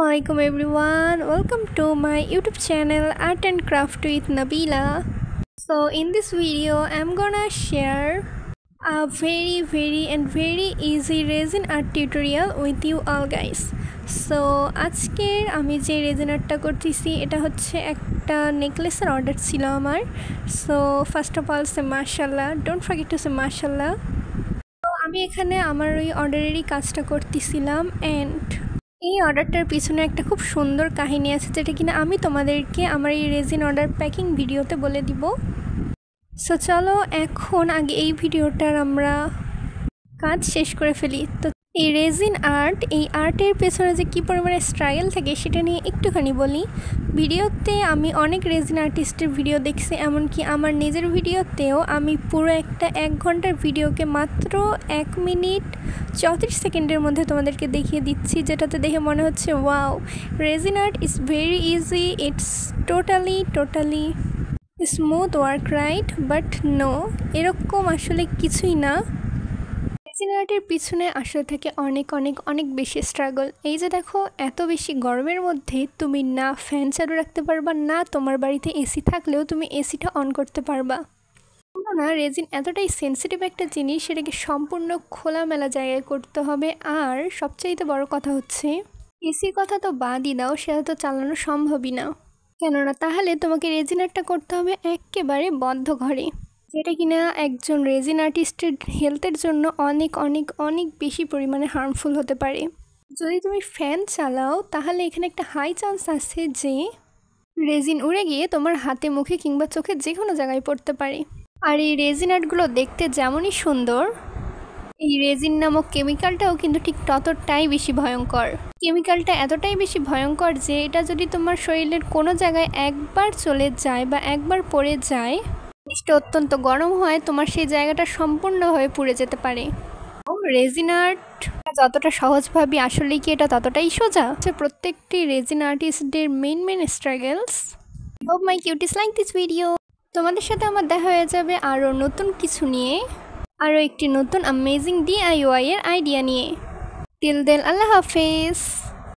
Assalamualaikum everyone, welcome to my YouTube channel Art and Craft with Nabila. So in this video I'm gonna share a very easy resin art tutorial with you all guys. So আজকের আমি যে resin artটা করতেছি এটা হচ্ছে একটা নেকলেসের order ছিল আমার. So first of all say mashallah, don't forget to say mashallah. তো আমি এখানে আমার ওই অর্ডারেরই কাজটা করতেছিলাম and এই অর্ডারটার পিছনে একটা খুব সুন্দর কাহিনী আছে যেটা কিনা আমি তোমাদেরকে আমার এই রেজিন অর্ডার প্যাকিং ভিডিওতে বলে দিব। সো চলো এখন আগে এই ভিডিওটার আমরা কাজ শেষ করে ফেলি। তো এই রেজিন আর্ট, এই আর্টের পেছনে যে কী পরিমাণে স্ট্রাগল থাকে সেটা নিয়ে একটুখানি বলি। ভিডিওতে আমি অনেক রেজিন আর্টিস্টের ভিডিও দেখছি, এমনকি আমার নিজের ভিডিওতেও আমি পুরো একটা 1 ঘন্টার ভিডিওকে মাত্র 1 মিনিট 34 সেকেন্ডের মধ্যে তোমাদেরকে দেখিয়ে দিচ্ছি, যেটাতে দেখে মনে হচ্ছে wow, resin art is very easy, it's totally smooth work, right? But no, এরকম আসলে কিছুই না। রেজিন আর্টের পিছনে আসলে থাকে অনেক বেশি স্ট্রাগল। এই যে দেখো, এত বেশি গরমের মধ্যে তুমি না ফ্যান চালু রাখতে পারবা, না তোমার বাড়িতে এসি থাকলেও তুমি এসিটা অন করতে পারবা না। রেজিন এতটাই সেন্সিটিভ একটা জিনিস, সেটাকে সম্পূর্ণ খোলামেলা জায়গায় করতে হবে। আর সবচাইতে বড় কথা হচ্ছে এসির কথা তো বাদই দাও, সেটা তো চালানো সম্ভবই না। কেননা তাহলে তোমাকে রেজিন আর্টটা করতে হবে একেবারে বদ্ধ ঘরে, যেটা কিনা একজন রেজিন আর্টিস্টের হেলথের জন্য অনেক বেশি পরিমাণে হার্মফুল হতে পারে। যদি তুমি ফ্যান চালাও তাহলে এখানে একটা হাই চান্স আছে যে রেজিন উড়ে গিয়ে তোমার হাতে, মুখে কিংবা চোখে যে কোনো জায়গায় পড়তে পারে। আর এই রেজিন আর্টগুলো দেখতে যেমনই সুন্দর, এই রেজিন নামক কেমিক্যালটাও কিন্তু ঠিক ততটাই বেশি ভয়ঙ্কর। কেমিক্যালটা এতটাই বেশি ভয়ঙ্কর যে এটা যদি তোমার শরীরের কোনো জায়গায় একবার চলে যায় বা একবার পড়ে যায়, জিনিসটা অত্যন্ত গরম হয়, তোমার সেই জায়গাটা সম্পূর্ণভাবে পুড়ে যেতে পারে। রেজিন আর্ট যতটা সহজ ভাবি, আসলে কি এটা ততটাই সোজা? প্রত্যেকটি রেজিন আর্টিস্টদের main struggles. Hope my cuties like this video. তোমাদের সাথে আমার দেখা হয়ে যাবে আরও নতুন কিছু নিয়ে, আরও একটি নতুন অ্যামেজিং DIY এর আইডিয়া নিয়ে। টিল দেন আল্লাহ হাফেজ।